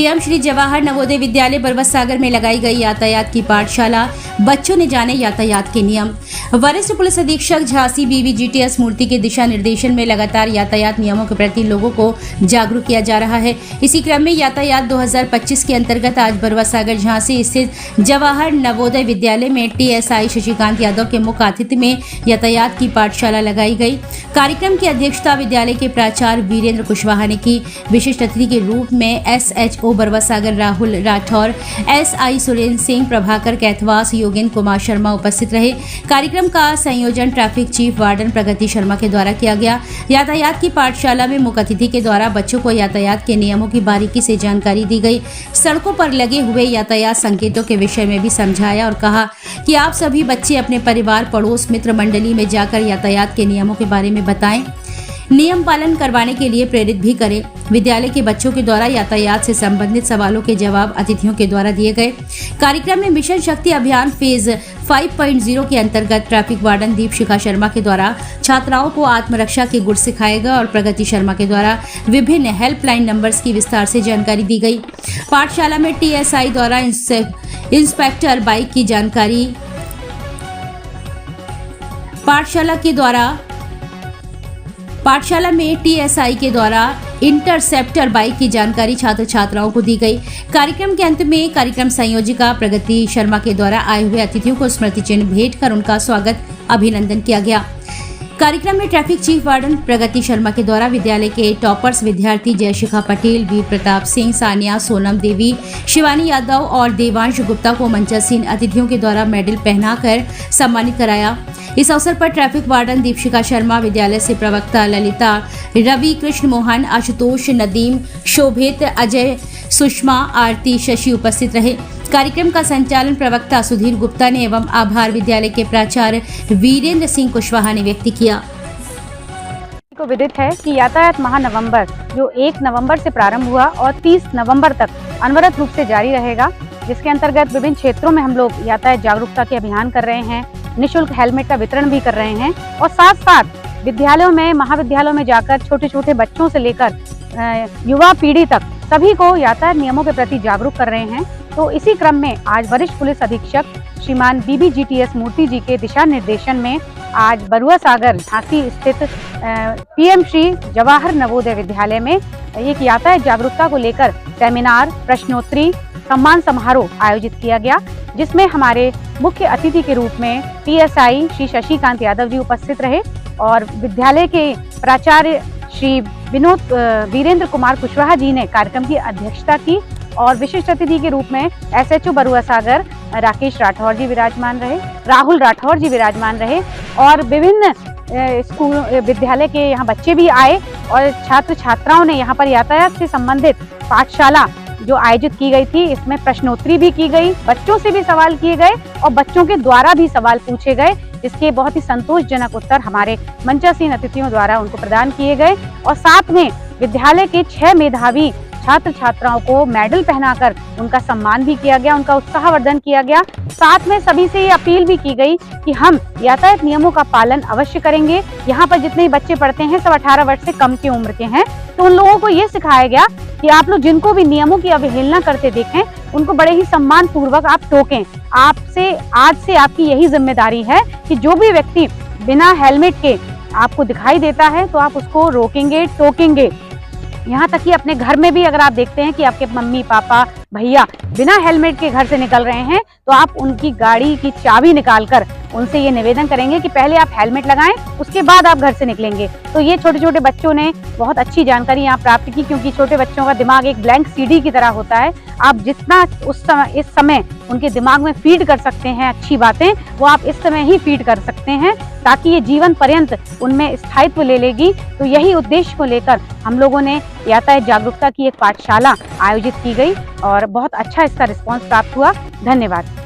PM Shri Jawahar Navodaya Vidyalaya बरवसागर में लगाई गई यातायात की पाठशाला। बच्चों ने जाने यातायात के नियम। वरिष्ठ पुलिस अधीक्षक झांसी BVGTS मूर्ति के दिशा निर्देशन में लगातार यातायात नियमों के प्रति लोगों को जागरूक किया जा रहा है। इसी क्रम में यातायात 2025 के अंतर्गत आज बरवसागर झांसी स्थित जवाहर नवोदय विद्यालय में TSI शशिकांत यादव के मुख्य आतिथ्य में यातायात की पाठशाला लगाई गई। कार्यक्रम की अध्यक्षता विद्यालय के प्राचार्य वीरेंद्र कुशवाहा ने की। विशिष्ट अतिथि के रूप में SHO बरवसागर राहुल राठौर, SI सुरेंद्र सिंह, प्रभाकर कैथवास, योगेंद्र कुमार शर्मा उपस्थित रहे। कार्यक्रम का संयोजन ट्रैफिक चीफ वार्डन प्रगति शर्मा के द्वारा किया गया। यातायात की पाठशाला में मुख्य अतिथि के द्वारा बच्चों को यातायात के नियमों की बारीकी से जानकारी दी गई। सड़कों पर लगे हुए यातायात संकेतों के विषय में भी समझाया और कहा कि आप सभी बच्चे अपने परिवार, पड़ोस, मित्र मंडली में जाकर यातायात के नियमों के बारे में बताएं, नियम पालन करवाने के लिए प्रेरित भी करें। विद्यालय के बच्चों के द्वारा यातायात से संबंधित सवालों के जवाब अतिथियों के द्वारा दिए गए। कार्यक्रम में मिशन शक्ति अभियान फेज 5.0 के अंतर्गत ट्रैफिक वार्डन दीपशिखा शर्मा के द्वारा छात्राओं को आत्मरक्षा के गुर सिखाएगा और प्रगति शर्मा के द्वारा विभिन्न हेल्पलाइन नंबर्स की विस्तार से जानकारी दी गई। पाठशाला में TSI द्वारा इंस्पेक्टर बाइक की जानकारी, पाठशाला में TSI के द्वारा इंटरसेप्टर बाइक की जानकारी छात्र छात्राओं को दी गई। कार्यक्रम के अंत में कार्यक्रम संयोजिका प्रगति शर्मा के द्वारा आए हुए अतिथियों को स्मृति चिन्ह भेंट कर उनका स्वागत अभिनंदन किया गया। कार्यक्रम में ट्रैफिक चीफ वार्डन प्रगति शर्मा के द्वारा विद्यालय के टॉपर्स विद्यार्थी जयशिखा पटेल, वीर प्रताप सिंह, सानिया, सोनम देवी, शिवानी यादव और देवांश गुप्ता को मंचासीन अतिथियों के द्वारा मेडल पहनाकर सम्मानित कराया। इस अवसर पर ट्रैफिक वार्डन दीपशिखा शर्मा, विद्यालय से प्रवक्ता ललिता, रवि, कृष्ण मोहन, आशुतोष, नदीम, शोभित, अजय, सुषमा, आरती, शशि उपस्थित रहे। कार्यक्रम का संचालन प्रवक्ता सुधीर गुप्ता ने एवं आभार विद्यालय के प्राचार्य वीरेंद्र सिंह कुशवाहा ने व्यक्त किया। को विदित है कि यातायात महानवंबर जो 1 नवंबर से प्रारंभ हुआ और 30 नवंबर तक अनवरत रूप से जारी रहेगा, जिसके अंतर्गत विभिन्न क्षेत्रों में हम लोग यातायात जागरूकता के अभियान कर रहे हैं, निःशुल्क हेलमेट का वितरण भी कर रहे हैं और साथ साथ विद्यालयों में, महाविद्यालयों में जाकर छोटे छोटे बच्चों से लेकर युवा पीढ़ी तक सभी को यातायात नियमों के प्रति जागरूक कर रहे हैं। तो इसी क्रम में आज वरिष्ठ पुलिस अधीक्षक श्रीमान BVGTS मूर्ति जी के दिशा निर्देशन में आज बरुआसागर झांसी स्थित PM श्री जवाहर नवोदय विद्यालय में एक यातायात जागरूकता को लेकर सेमिनार, प्रश्नोत्तरी, सम्मान समारोह आयोजित किया गया, जिसमें हमारे मुख्य अतिथि के रूप में TSI श्री शशिकांत यादव जी उपस्थित रहे और विद्यालय के प्राचार्य श्री वीरेंद्र कुमार कुशवाहा जी ने कार्यक्रम की अध्यक्षता की और विशिष्ट अतिथि के रूप में SHO बरुआसागर राकेश राठौर जी विराजमान रहे, राहुल राठौर जी विराजमान रहे और विभिन्न स्कूल विद्यालय के यहाँ बच्चे भी आए और छात्र छात्राओं ने यहाँ पर यातायात से संबंधित पाठशाला जो आयोजित की गई थी, इसमें प्रश्नोत्तरी भी की गई, बच्चों से भी सवाल किए गए और बच्चों के द्वारा भी सवाल पूछे गए, जिसके बहुत ही संतोषजनक उत्तर हमारे मंचासीन अतिथियों द्वारा उनको प्रदान किए गए और साथ में विद्यालय के 6 मेधावी छात्र छात्राओं को मेडल पहनाकर उनका सम्मान भी किया गया, उनका उत्साहवर्धन किया गया। साथ में सभी से ये अपील भी की गई कि हम यातायात नियमों का पालन अवश्य करेंगे। यहाँ पर जितने बच्चे पढ़ते हैं सब 18 वर्ष से कम की उम्र के हैं, तो उन लोगों को ये सिखाया गया कि आप लोग जिनको भी नियमों की अवहेलना करते देखें उनको बड़े ही सम्मान पूर्वक आप टोकें। आपसे आज से आपकी यही जिम्मेदारी है कि जो भी व्यक्ति बिना हेलमेट के आपको दिखाई देता है तो आप उसको रोकेंगे, टोकेंगे। यहाँ तक कि अपने घर में भी अगर आप देखते हैं कि आपके मम्मी पापा भैया बिना हेलमेट के घर से निकल रहे हैं तो आप उनकी गाड़ी की चाबी निकालकर उनसे ये निवेदन करेंगे कि पहले आप हेलमेट लगाएं, उसके बाद आप घर से निकलेंगे। तो ये छोटे छोटे बच्चों ने बहुत अच्छी जानकारी यहाँ प्राप्त की, क्योंकि छोटे बच्चों का दिमाग एक ब्लैंक CD की तरह होता है। आप जितना इस समय उनके दिमाग में फीड कर सकते हैं अच्छी बातें, वो आप इस समय ही फीड कर सकते हैं, ताकि ये जीवन पर्यंत उनमें स्थायित्व ले लेगी। तो यही उद्देश्य को लेकर हम लोगों ने यातायात जागरूकता की एक पाठशाला आयोजित की गई और बहुत अच्छा इसका रिस्पॉन्स प्राप्त हुआ। धन्यवाद।